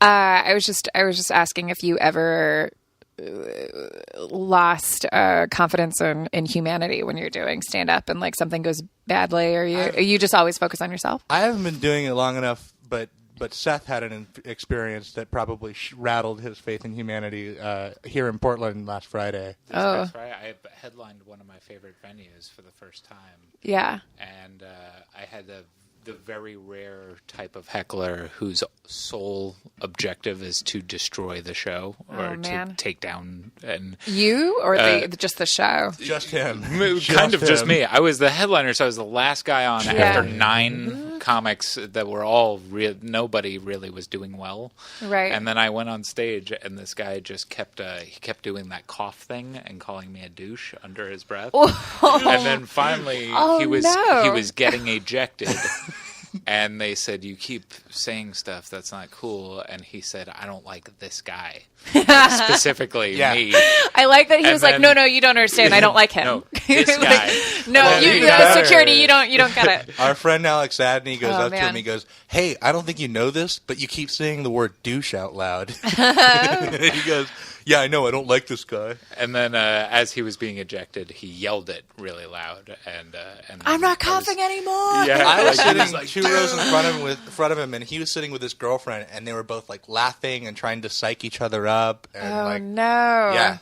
I was just asking if you ever lost confidence in humanity when you're doing stand up and like something goes badly, or you just always focus on yourself? I haven't been doing it long enough, but Seth had an experience that probably rattled his faith in humanity here in Portland last Friday. This past Friday, I headlined one of my favorite venues for the first time. Yeah. And I had the very rare type of heckler whose sole objective is to destroy the show or to take down. And you or just the show? Just him. Just me. I was the headliner, so I was the last guy on after 9 comics that were all nobody really was doing well. Right. And then I went on stage, and this guy just kept doing that cough thing and calling me a douche under his breath. And then finally he was getting ejected. And they said, "You keep saying stuff that's not cool." And he said, "I don't like this guy." Specifically me. I like that he was like, no, you don't understand. I don't like him. No, this guy. Security, you don't get it. Our friend Alex Adney goes up to him. He goes, "Hey, I don't think you know this, but you keep saying the word douche out loud." He goes, "Yeah, I know. I don't like this guy." And then as he was being ejected, he yelled it really loud. And I'm not coughing anymore. Yeah, I was sitting 2 rows in front of him, and he was sitting with his girlfriend, and they were both like laughing and trying to psych each other up. And, no! Yeah,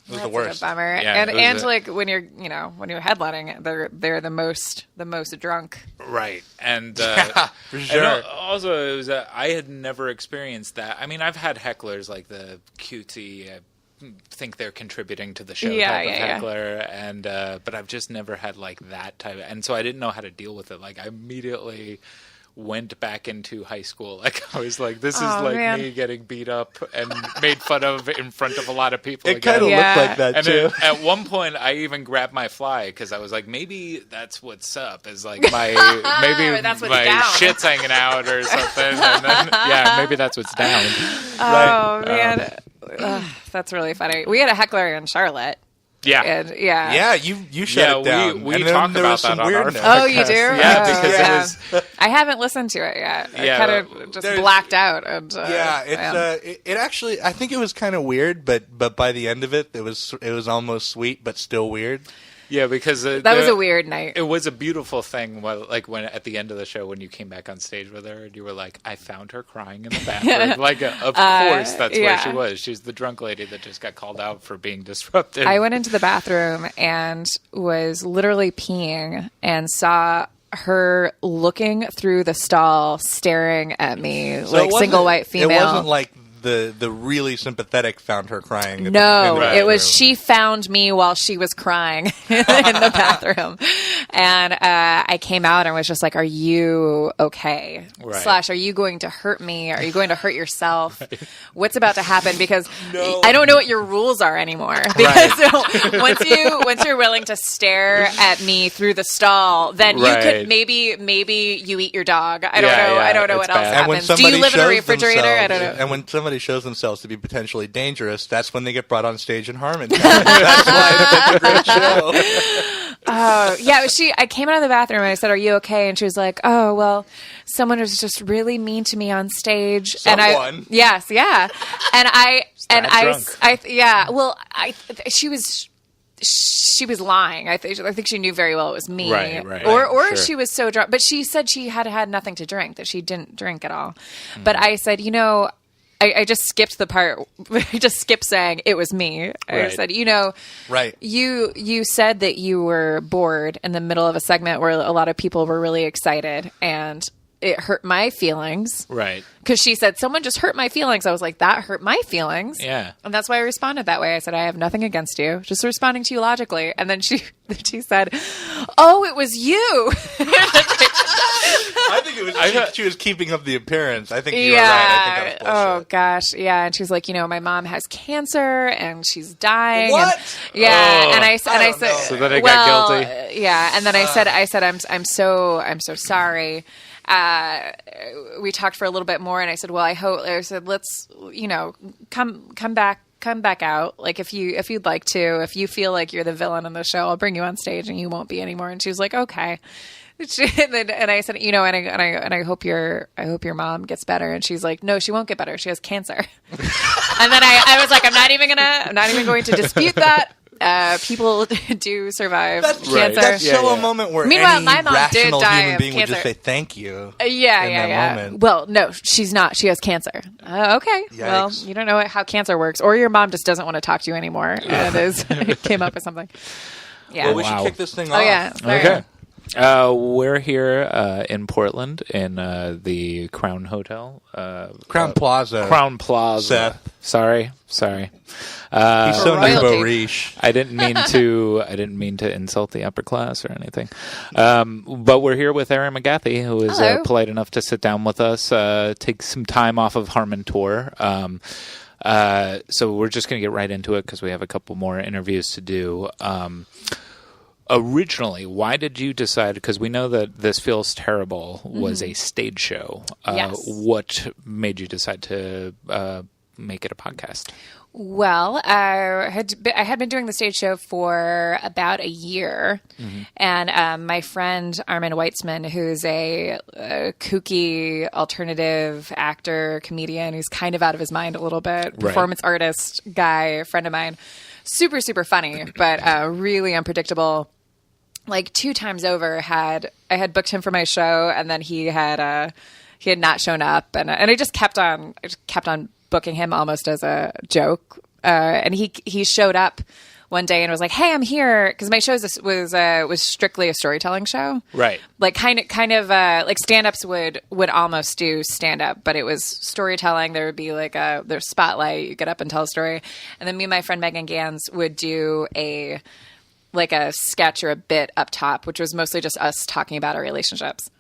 it was the worst. A bummer. Yeah, and like when you're headlining, they're the most drunk. Right. And for sure. And also, it was I had never experienced that. I mean, I've had hecklers like the cutesy. Think they're contributing to the show type of heckler, and but I've just never had like that type and so I didn't know how to deal with it. Like I immediately went back into high school. Like I was like, this is me getting beat up and made fun of in front of a lot of people. It kind of looked like that and too. At one point, I even grabbed my fly because I was like, maybe that's what's up. Is like my shit's hanging out or something. And then maybe that's what's down. Oh man. That's really funny. We had a heckler in Charlotte. Yeah. And, you shut it down. We talk about that on our podcast. Oh, you do? Yeah, because it was... I haven't listened to it yet. I kind of just blacked out. And, it actually, I think it was kind of weird, but by the end of it, it was almost sweet, but still weird. Yeah, because that was a weird night. It was a beautiful thing. Like when at the end of the show, when you came back on stage with her, and you were like, "I found her crying in the bathroom." Like, of course, that's where she was. She's the drunk lady that just got called out for being disruptive. I went into the bathroom and was literally peeing and saw her looking through the stall, staring at me like single white female. It wasn't like the really sympathetic found her crying. No, it was she found me while she was crying in the bathroom. And I came out and was just like, are you okay? Right. / are you going to hurt me? Are you going to hurt yourself? Right. What's about to happen? Because I don't know what your rules are anymore. Because once you're willing to stare at me through the stall, then you could maybe you eat your dog. I don't know. I don't know what else happens. Do you live in a refrigerator? I don't know. And when somebody shows themselves to be potentially dangerous, that's when they get brought on stage in Harmania. That's why it's such a great show. I came out of the bathroom and I said, "Are you okay?" And she was like, "Oh, well, someone was just really mean to me on stage." Someone. Yes, yeah. She was lying. I think she knew very well it was me. Right. Or she was so drunk. But she said she had nothing to drink, that she didn't drink at all. Mm. But I said, I just skipped the part. I just skipped saying it was me. I said, you said that you were bored in the middle of a segment where a lot of people were really excited, and it hurt my feelings. Right. Because she said, someone just hurt my feelings. I was like, that hurt my feelings. Yeah. And that's why I responded that way. I said, I have nothing against you. Just responding to you logically. And then she said, oh, it was you. I think it was she was keeping up the appearance. I think you were right. I think that was bullshit. Oh, gosh. Yeah. And she's like, my mom has cancer and she's dying. What? And, yeah. And I said, so then I got guilty. Yeah. And then I said, I'm so sorry. We talked for a little bit more, and I said, "Well, I hope." I said, "Let's, come back come back out. Like if you'd like to, if you feel like you're the villain in the show, I'll bring you on stage and you won't be anymore. And she was like, okay. And I said, and I hope your mom gets better. And she's like, no, she won't get better. She has cancer. And then I was like, I'm not even going to dispute that. People do survive cancer. Right. That's so a moment where meanwhile, any my mom rational did die human of being cancer. would just say thank you. Yeah. Moment. Well, no, she's not. She has cancer. Okay. Yikes. Well, you don't know how cancer works, or your mom just doesn't want to talk to you anymore. And came up with something. Yeah. Well, we should kick this thing off. Oh yeah. Okay. We're here in Portland in the Crown Hotel. Crown Plaza. Crown Plaza. Seth. Sorry. He's so nouveau riche. I didn't mean to insult the upper class or anything. But we're here with Erin McGathy, who is polite enough to sit down with us, take some time off of Harmon Tour. So we're just going to get right into it because we have a couple more interviews to do. Originally, why did you decide, because we know that This Feels Terrible was a stage show. Yes. What made you decide to make it a podcast? Well, I had been doing the stage show for about a year, and my friend Armin Weitzman, who's a kooky alternative actor, comedian, who's kind of out of his mind a little bit, performance artist guy, friend of mine, super, super funny, but really unpredictable. Like 2 times over, I had booked him for my show, and then he had not shown up, and I just kept on booking him almost as a joke. And he showed up one day and was like, "Hey, I'm here," because my show was strictly a storytelling show, right? Like kind of like stand-ups would almost do stand-up, but it was storytelling. There would be like there's spotlight, you get up and tell a story, and then me and my friend Megan Gans would do a sketch or a bit up top, which was mostly just us talking about our relationships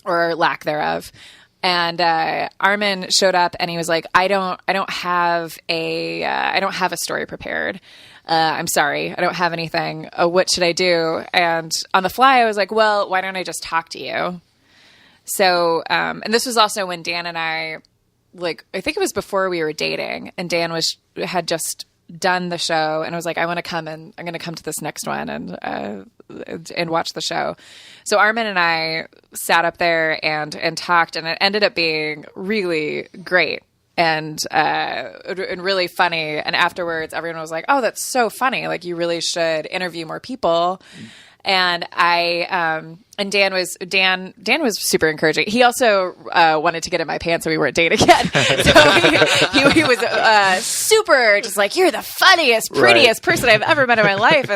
or lack thereof. And Armin showed up and he was like, I don't have a story prepared. I'm sorry, I don't have anything. What should I do? And on the fly, I was like, well, why don't I just talk to you? So, and this was also when Dan and I think it was before we were dating, and Dan had just done the show and I was like, I'm going to come to this next one and watch the show. So Armin and I sat up there and talked, and it ended up being really great and really funny. And afterwards, everyone was like, "Oh, that's so funny! Like, you really should interview more people." And and Dan was super encouraging. He also wanted to get in my pants, so we weren't dating yet. So he was super just like, "You're the funniest, prettiest person I've ever met in my life,"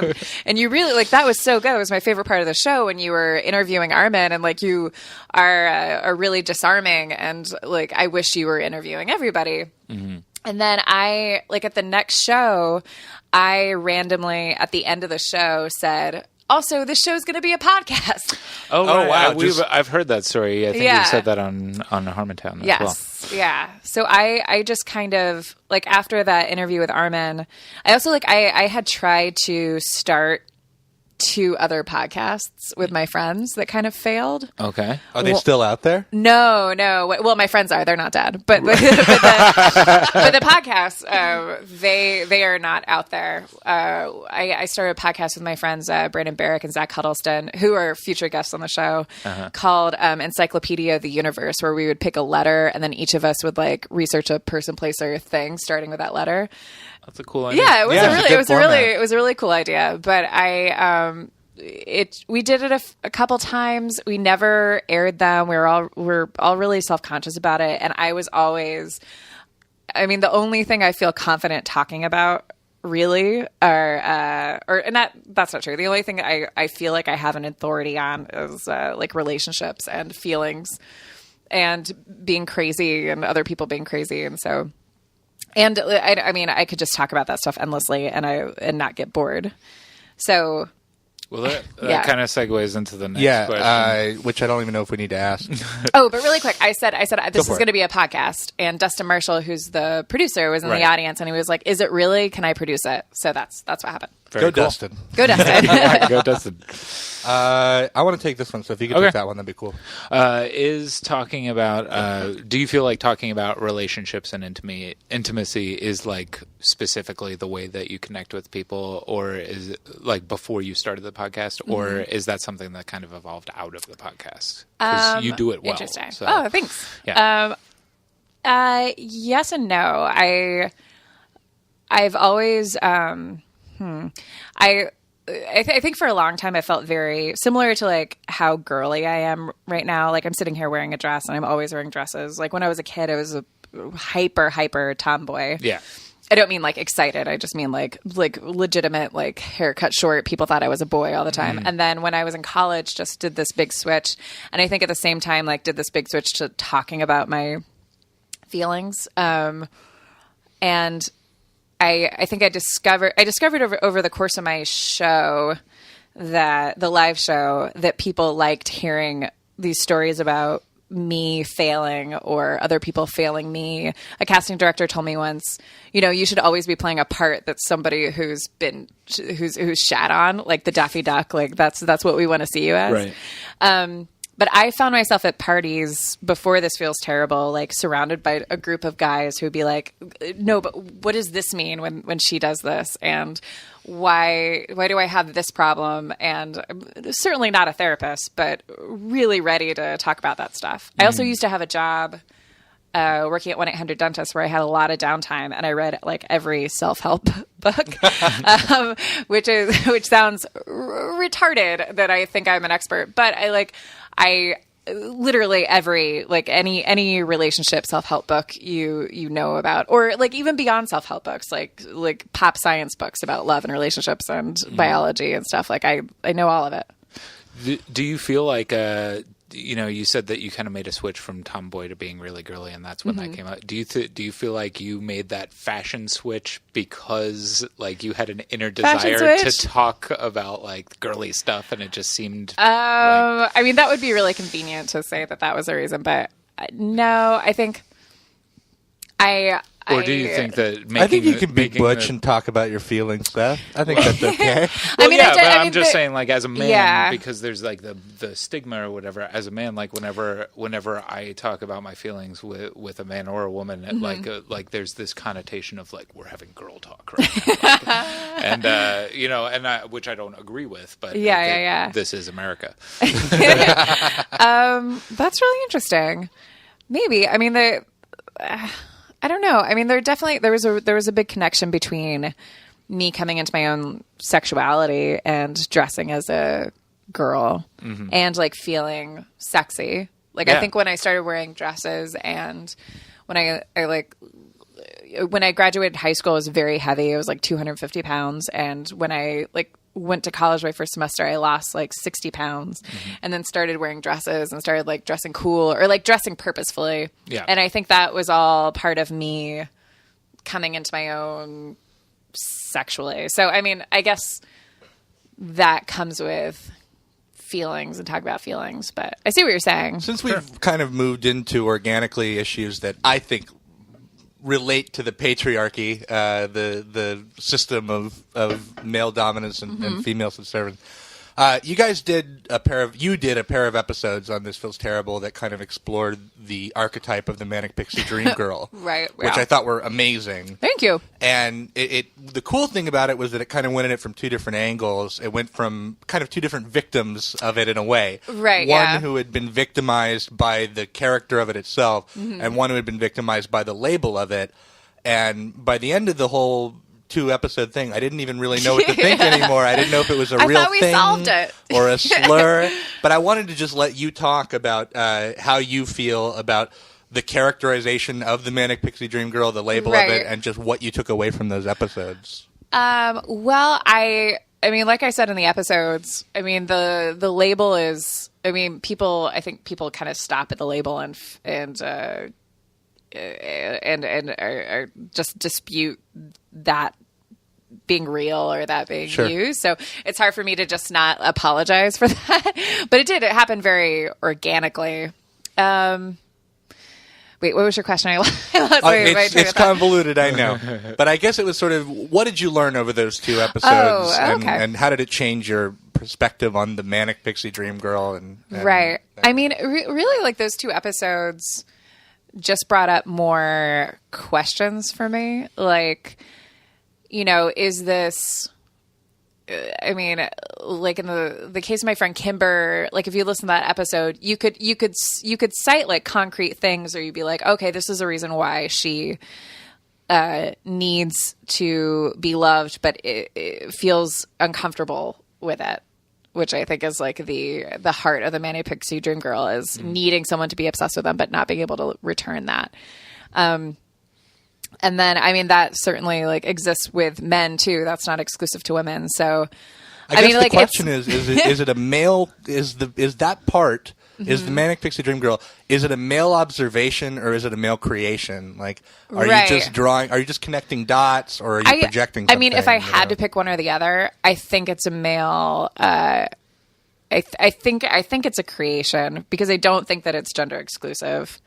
and you really that was so good. It was my favorite part of the show when you were interviewing Armin, and you are really disarming, and I wish you were interviewing everybody. Mm-hmm. And then at the next show, I randomly at the end of the show said, also, this show's going to be a podcast. Oh wow! I've heard that story. I think you said that on Harmontown as well. Yeah. So I just kind of after that interview with Armin, I also I had tried to start 2 other podcasts with my friends that kind of failed. Okay. Are they still out there? No. Well, my friends are. They're not dead. But the podcasts, they are not out there. I started a podcast with my friends, Brandon Barrick and Zach Huddleston, who are future guests on the show, called Encyclopedia of the Universe, where we would pick a letter and then each of us would research a person, place, or thing starting with that letter. That's a cool idea. Yeah, it was a really cool idea. But we did it a couple times. We never aired them. We're all really self-conscious about it. And I was always, the only thing I feel confident talking about really that's not true. The only thing I feel like I have an authority on is relationships and feelings and being crazy and other people being crazy. And so. And I could just talk about that stuff endlessly and not get bored. So, well, that kind of segues into the next question. Which I don't even know if we need to ask. Oh, but really quick, I said this is going to be a podcast, and Dustin Marshall, who's the producer, was in the audience, and he was like, "Is it really? Can I produce it?" So that's what happened. Go Dustin. Go Dustin. Go Dustin. I want to take this one, so if you could take that one, that'd be cool. Is talking about, do you feel like talking about relationships and intimacy is like specifically the way that you connect with people, or is it like before you started the podcast, or is that something that kind of evolved out of the podcast? Because you do it well. Interesting. So. Oh, thanks. Yeah. Yes and no. I've always, I think for a long time I felt very similar to like how girly I am right now. Like I'm sitting here wearing a dress and I'm always wearing dresses. Like when I was a kid, I was a hyper tomboy. Yeah. I don't mean like excited. I just mean like legitimate, like haircut short. People thought I was a boy all the time. And then when I was in college, just did this big switch. And I think at the same time, like did this big switch to talking about my feelings. And I think I discovered over the course of my show, that the live show, that people liked hearing these stories about me failing or other people failing me. A casting director told me once, you should always be playing a part that's somebody who's shat on, like the Daffy Duck. Like that's what we want to see you as. Right. But I found myself at parties before This Feels Terrible, like surrounded by a group of guys who would be like, no, but what does this mean when she does this? And why do I have this problem? And I'm certainly not a therapist, but really ready to talk about that stuff. I also used to have a job working at 1-800-DENTIST where I had a lot of downtime and I read like every self-help book, which sounds retarded that I think I'm an expert, but I literally every, like any relationship self-help book you know about, or like even beyond self-help books, like pop science books about love and relationships and biology and stuff. Like I know all of it. Do you feel like, you said that you kind of made a switch from tomboy to being really girly, and that's when that came out. Do you feel like you made that fashion switch because like you had an inner desire to talk about like girly stuff, and it just seemed? I mean, that would be really convenient to say that was the reason, but no, I think Or do you think that I think you can be butch and talk about your feelings, Seth. I think that's okay. I'm just saying, like, as a man, because there's like the stigma or whatever. As a man, like, whenever I talk about my feelings with a man or a woman, like there's this connotation of like we're having girl talk, right? And which I don't agree with, but this is America. That's really interesting. Maybe. I mean, I don't know. I mean, there was a big connection between me coming into my own sexuality and dressing as a girl and like feeling sexy. Like I think when I started wearing dresses and when I graduated high school, it was very heavy. It was like 250 pounds. And when I went to college my first semester, I lost like 60 pounds and then started wearing dresses and started like dressing cool or like dressing purposefully. Yeah. And I think that was all part of me coming into my own sexually. So, I mean, I guess that comes with feelings and talk about feelings, but I see what you're saying. Since we've kind of moved into organically issues that I think relate to the patriarchy, the system of male dominance and female subservience. You guys did a pair of episodes on This Feels Terrible that kind of explored the archetype of the manic pixie dream girl, right? Which I thought were amazing. Thank you. And the cool thing about it was that it kind of went at it from two different angles. It went from kind of two different victims of it in a way, right? One who had been victimized by the character of it itself, and one who had been victimized by the label of it. And by the end of the whole 2-episode thing, I didn't even really know what to think anymore. I didn't know if it was a real thing solved it. or a slur. But I wanted to just let you talk about how you feel about the characterization of the Manic Pixie Dream Girl, the label of it, and just what you took away from those episodes. Well, I mean, like I said in the episodes, I mean, the label is, I mean, I think people kind of stop at the label and just dispute that being real or that being used. So it's hard for me to just not apologize for that. But it happened very organically. Wait, what was your question? I lost it's convoluted, I know. But I guess it was sort of, what did you learn over those 2 episodes? And how did it change your perspective on the Manic Pixie Dream Girl? And right. I mean, really, like, those 2 episodes just brought up more questions for me. Like, you know, is this... I mean, like in the case of my friend Kimber, like if you listen to that episode, you could cite like concrete things, or you'd be like, okay, this is a reason why she needs to be loved, but it feels uncomfortable with it, which I think is like the heart of the Manic Pixie Dream Girl is needing someone to be obsessed with them, but not being able to return that. And then, I mean, that certainly like exists with men too. That's not exclusive to women. So, I mean, the question is it a male? Is that part? Is the Manic Pixie Dream Girl? Is it a male observation or is it a male creation? Like, are you just drawing? Are you just connecting dots, or are you projecting something? I mean, if I had to pick one or the other, I think it's a male. I think it's a creation, because I don't think that it's gender exclusive.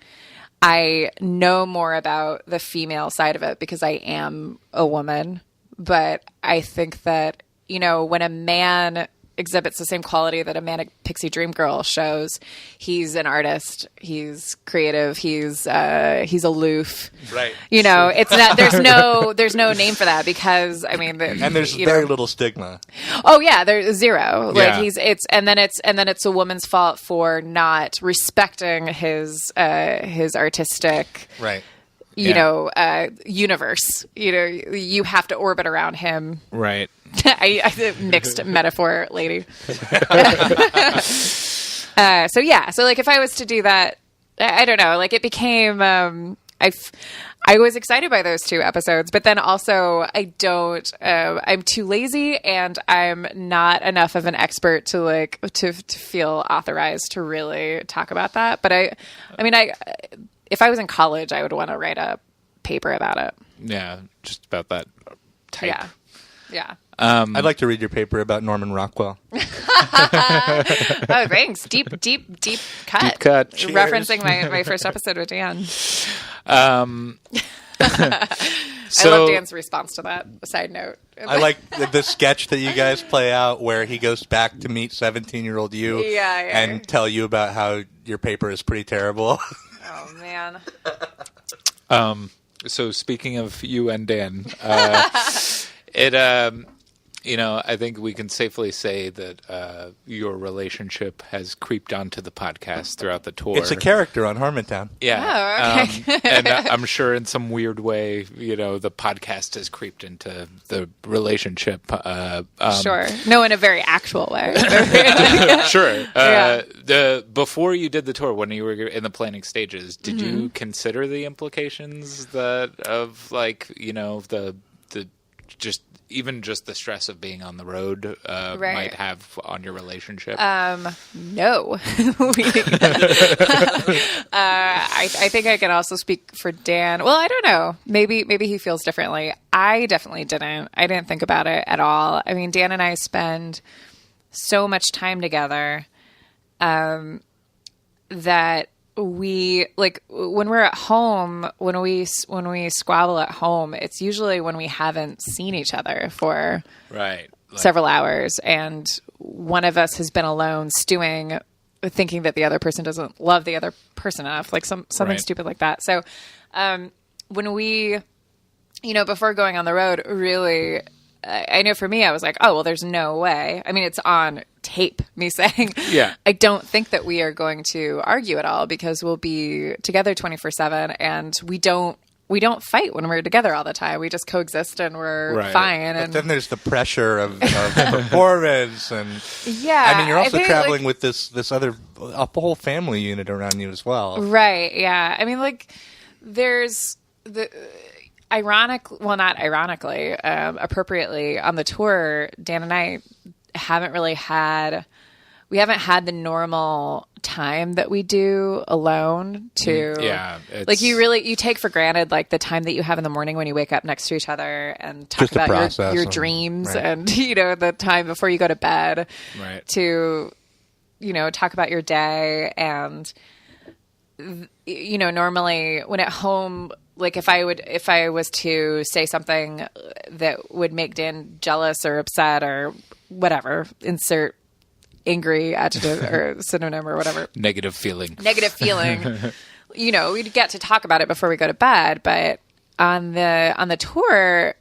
I know more about the female side of it because I am a woman, but I think that, you know, when a man exhibits the same quality that a Manic Pixie Dream Girl shows, he's an artist, he's creative, he's aloof. Right. You know, it's not, there's no name for that, because I mean, and there's very little stigma. Oh yeah, there's zero. Like and then it's a woman's fault for not respecting his artistic universe. You know, you have to orbit around him. Right. I mixed metaphor lady. So like if I was to do that, I don't know, like it became, I was excited by those 2 episodes, but then also I'm too lazy and I'm not enough of an expert to to feel authorized to really talk about that. But I mean, if I was in college, I would want to write a paper about it. Yeah. Just about that type. Yeah. I'd like to read your paper about Norman Rockwell. Oh, thanks. Deep cut. Deep cut. Cheers. Referencing my first episode with Dan. I love Dan's response to that. Side note. I like the sketch that you guys play out where he goes back to meet 17-year-old you and tell you about how your paper is pretty terrible. Oh, man. So speaking of you and Dan, I think we can safely say that your relationship has creeped onto the podcast throughout the tour. It's a character on Harmontown. Yeah. Oh, okay. And I'm sure in some weird way, the podcast has creeped into the relationship. Sure. No, in a very actual way. Sure. Before you did the tour, when you were in the planning stages, did you consider the implications even just the stress of being on the road might have on your relationship? No. I think I can also speak for Dan. Well, I don't know. Maybe he feels differently. I definitely didn't. I didn't think about it at all. I mean, Dan and I spend so much time together that we, like, when we're at home, when we squabble at home, it's usually when we haven't seen each other for several hours, and one of us has been alone stewing, thinking that the other person doesn't love the other person enough, like something stupid like that. So when we, before going on the road, really, I know for me, I was like, oh, well, there's no way. I mean, it's on tape, me saying, I don't think that we are going to argue at all, because we'll be together 24/7, and we don't fight when we're together all the time. We just coexist and we're fine. But then there's the pressure of performance, and I mean, you're also traveling with this other a whole family unit around you as well. Right. Yeah. I mean, like, there's the. Appropriately on the tour, Dan and I haven't had the normal time that we do alone to, like, you take for granted, like, the time that you have in the morning when you wake up next to each other and talk about your dreams, and, the time before you go to bed to, talk about your day. And normally when at home, like if I was to say something that would make Dan jealous or upset or whatever, insert angry adjective or synonym or whatever. Negative feeling. We'd get to talk about it before we go to bed. But on the tour,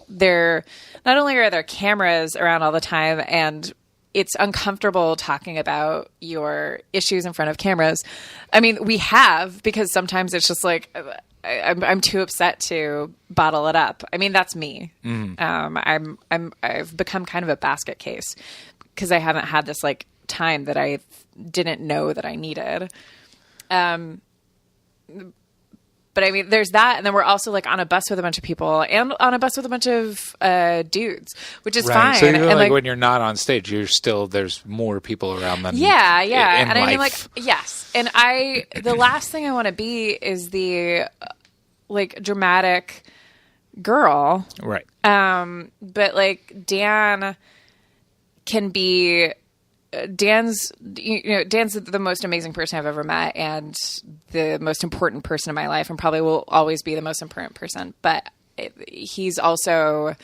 there not only are there cameras around all the time, and it's uncomfortable talking about your issues in front of cameras. I mean, we have, because sometimes it's just like I'm too upset to bottle it up. I mean, that's me. I've become kind of a basket case because I haven't had this like time that I didn't know that I needed. But I mean, there's that. And then we're also like on a bus with a bunch of people and on a bus with a bunch of dudes, which is fine. So even and like when you're not on stage, there's more people around than yeah. And life. I mean, like, yes. And the last thing I want to be is the like dramatic girl. Right. But like Dan can be, Dan's the most amazing person I've ever met and the most important person in my life, and probably will always be the most important person. But he's also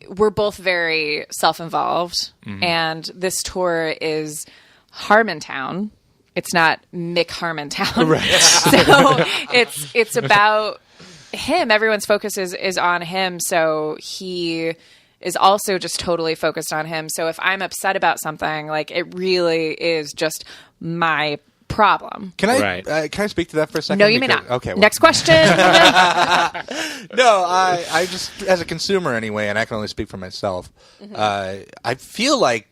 we're both very self-involved, and this tour is Harmontown. It's not Mick Harmontown, right? So it's about him. Everyone's focus is on him, so he is also just totally focused on him. So if I'm upset about something, like it really is just my problem. Can I speak to that for a second? No, you may not. Okay. Well. Next question. No, I just, as a consumer anyway, and I can only speak for myself, I feel like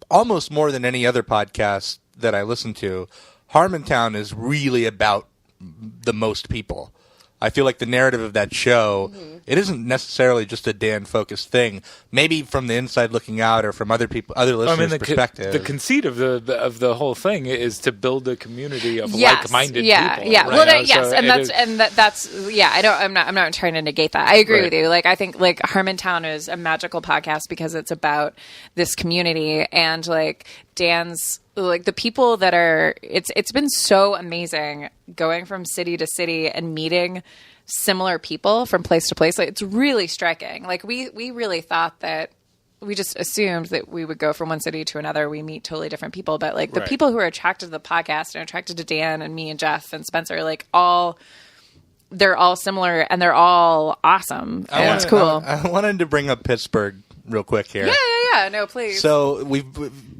almost more than any other podcast that I listen to, Harmontown is really about the most people. I feel like the narrative of that show, it isn't necessarily just a Dan-focused thing. Maybe from the inside looking out, or from other listeners' perspective. The conceit of the whole thing is to build a community of like-minded people. Yeah, right? well, yes, I'm not trying to negate that. I agree with you. Like, I think like Harmontown is a magical podcast because it's about this community, and like Dan's, like the people that are, it's been so amazing going from city to city and meeting similar people from place to place. Like, it's really striking. Like we really thought that, we just assumed that we would go from one city to another. We meet totally different people, but like the people who are attracted to the podcast and attracted to Dan and me and Jeff and Spencer, like they're all similar and they're all awesome. And it's cool. I wanted to bring up Pittsburgh real quick here. Yeah. No, please. So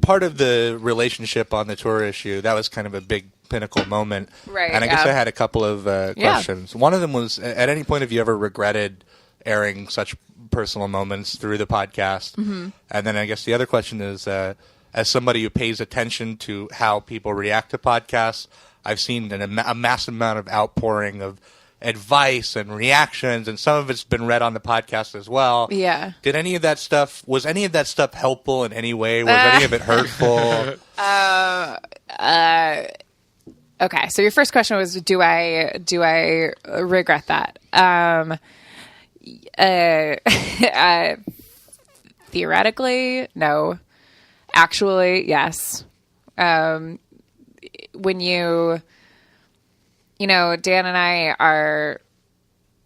part of the relationship on the tour issue, that was kind of a big pinnacle moment. Right. And I guess I had a couple of questions. One of them was, at any point have you ever regretted airing such personal moments through the podcast? And then I guess the other question is, as somebody who pays attention to how people react to podcasts, I've seen a massive amount of outpouring of advice and reactions, and some of it's been read on the podcast as well. Yeah. Was any of that stuff helpful in any way? Was any of it hurtful? Okay. So your first question was, do I regret that? Theoretically, no. Actually, yes. When Dan and I are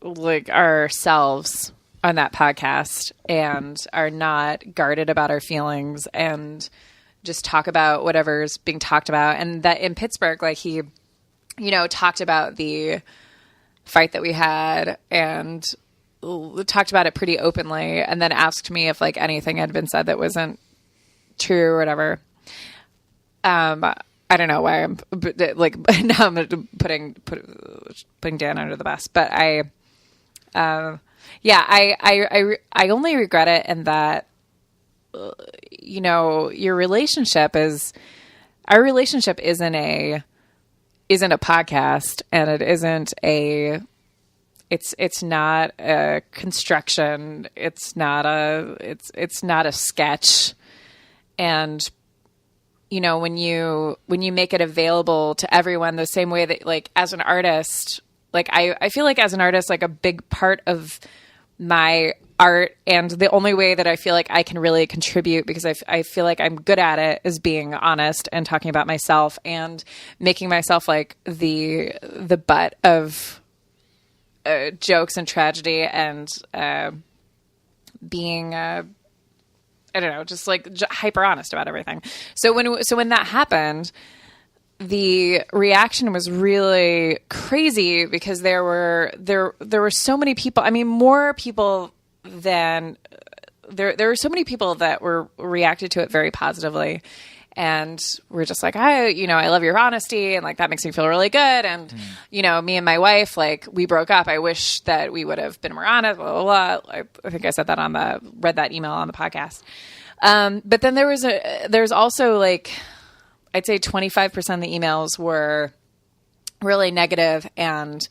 like ourselves on that podcast and are not guarded about our feelings and just talk about whatever's being talked about. And that in Pittsburgh, like he, talked about the fight that we had and talked about it pretty openly, and then asked me if like anything had been said that wasn't true or whatever. I don't know why I'm like now I'm putting Dan under the bus, but I only regret it in that our relationship isn't a podcast, and it isn't it's not a construction, it's not a sketch, and when you make it available to everyone the same way that, like, as an artist, like I feel like as an artist, like a big part of my art, and the only way that I feel like I can really contribute, because I feel like I'm good at it, is being honest and talking about myself and making myself like the butt of jokes and tragedy, and being I don't know, just like hyper honest about everything. So when that happened, the reaction was really crazy, because there were so many people. I mean, more people than there were so many people that were reacted to it very positively, and we're just like, I love your honesty, and like that makes me feel really good. And me and my wife, like, we broke up. I wish that we would have been more honest. Blah, blah, blah. I think I said that read that email on the podcast. But then there's also like, I'd say 25% of the emails were really negative, and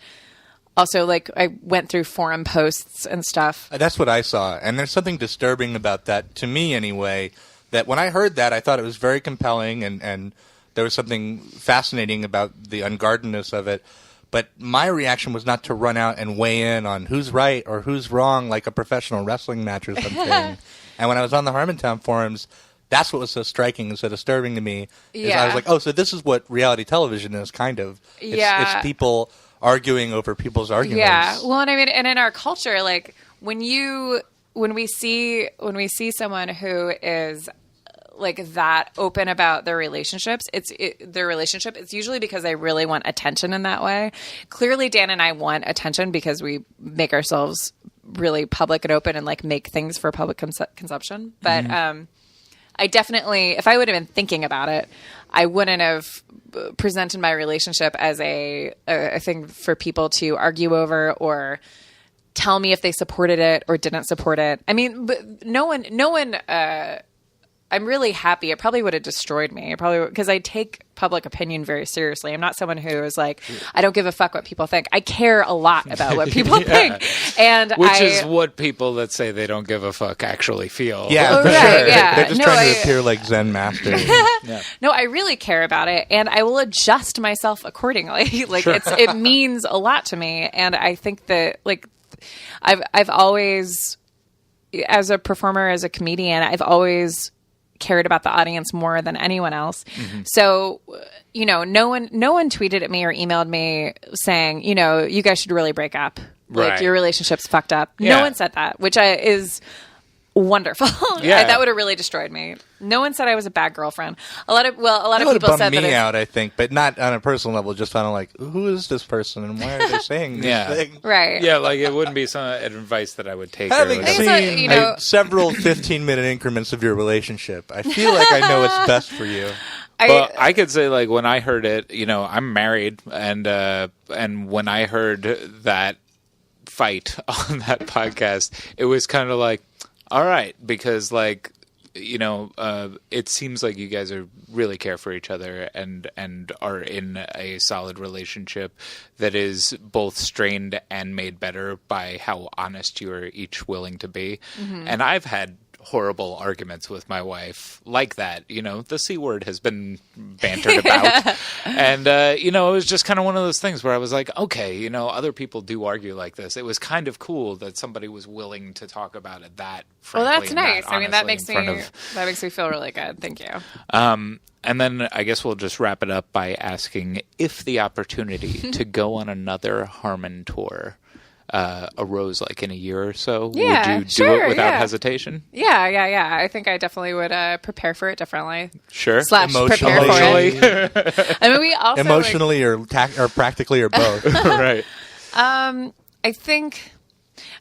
also, like, I went through forum posts and stuff. That's what I saw. And there's something disturbing about that, to me anyway, that when I heard that, I thought it was very compelling, and there was something fascinating about the unguardedness of it. But my reaction was not to run out and weigh in on who's right or who's wrong, like a professional wrestling match or something. And when I was on the Harmontown forums, that's what was so striking and so disturbing to me. I was like, oh, so this is what reality television is, kind of. It's people arguing over people's arguments. Yeah. Well, and I mean, and in our culture, like when we see someone who is like that open about their relationships, it's usually because they really want attention in that way. Clearly, Dan and I want attention because we make ourselves really public and open and like make things for public consumption. But I definitely, if I would have been thinking about it, I wouldn't have presented my relationship as a thing for people to argue over or tell me if they supported it or didn't support it. I mean, but no one, I'm really happy. It probably would have destroyed me. Because I take public opinion very seriously. I'm not someone who is like, I don't give a fuck what people think. I care a lot about what people think. And Which is what people that say they don't give a fuck actually feel. Yeah, for right, sure. Yeah. They're just trying to appear like Zen masters. No, I really care about it, and I will adjust myself accordingly. Like it means a lot to me, and I think that like I've always, as a performer, as a comedian, I've always cared about the audience more than anyone else. So, no one tweeted at me or emailed me saying, you guys should really break up. Right. Like your relationship's fucked up. Yeah. No one said that, which is wonderful. Yeah. That would have really destroyed me. No one said I was a bad girlfriend. A lot of people said that me out, I think, but not on a personal level. Just kind of like, who is this person and why are they saying this thing? Right. Yeah, like it wouldn't be some advice that I would take. Having seen several 15-minute increments of your relationship, I feel like I know what's best for you. Well, I could say, like, when I heard it, I'm married, and when I heard that fight on that podcast, it was kind of like, all right, because like, it seems like you guys really care for each other and are in a solid relationship that is both strained and made better by how honest you are each willing to be. And I've had horrible arguments with my wife like that. The C word has been bantered about. And, it was just kind of one of those things where I was like, okay, other people do argue like this. It was kind of cool that somebody was willing to talk about it that frankly. Well, that's nice. I mean, that makes me feel really good. Thank you. And then I guess we'll just wrap it up by asking if the opportunity to go on another Harmon tour arose like in a year or so, would you do it without hesitation? Yeah. I think I definitely would prepare for it differently. Sure. / prepare for it. I mean, we also emotionally or practically or both. Right. I think.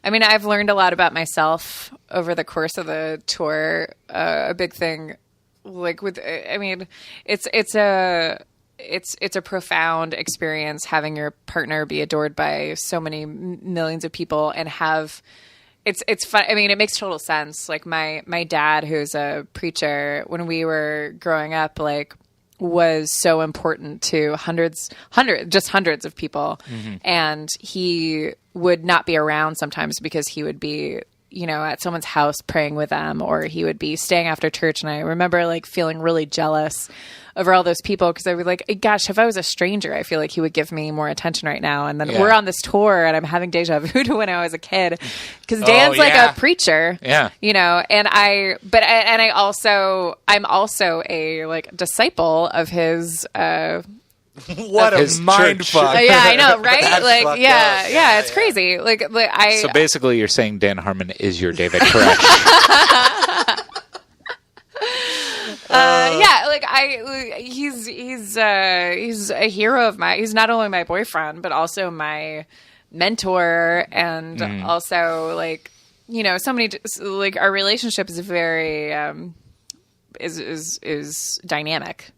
I mean, I've learned a lot about myself over the course of the tour. A big thing, like it's a profound experience having your partner be adored by so many millions of people and have it's fun. I mean, it makes total sense. Like my dad, who's a preacher, when we were growing up, like was so important to hundreds of people. And he would not be around sometimes because he would be at someone's house praying with them, or he would be staying after church. And I remember like feeling really jealous over all those people because I would like, gosh, if I was a stranger, I feel like he would give me more attention right now. And then we're on this tour and I'm having deja vu to when I was a kid because Dan's like a preacher, and I'm also a like disciple of his, what a mind fuck. Yeah, I know, right? Like, yeah, it's crazy. So basically, you're saying Dan Harmon is your David Koresh. He's a hero of mine. He's not only my boyfriend, but also my mentor, and also like, so many, like our relationship is very is dynamic.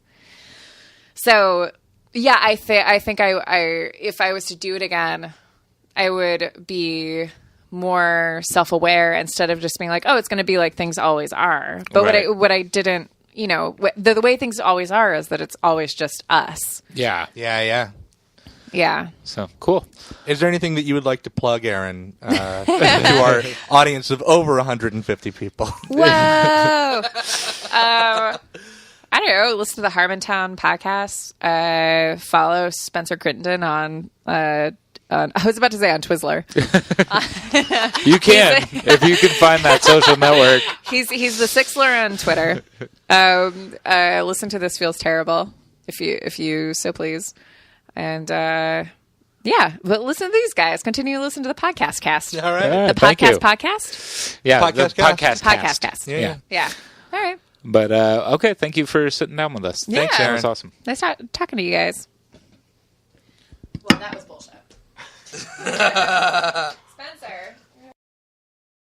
So. Yeah, I think I if I was to do it again, I would be more self-aware instead of just being like, oh, it's going to be like things always are. But what I didn't, the way things always are is that it's always just us. Yeah. So cool. Is there anything that you would like to plug, Erin, to our audience of over 150 people? Whoa. I don't know. Listen to the Harmontown podcast. Follow Spencer Crittenden on. I was about to say on Twizzler. You can if you can find that social network. He's the Sixler on Twitter. Listen to This Feels Terrible if you so please, and but listen to these guys. Continue to listen to the podcast cast. All right, the podcast. Yeah, podcast cast. Yeah. All right. But, okay, thank you for sitting down with us. Yeah. Thanks, Erin. That was awesome. Nice talking to you guys. Well, that was bullshit.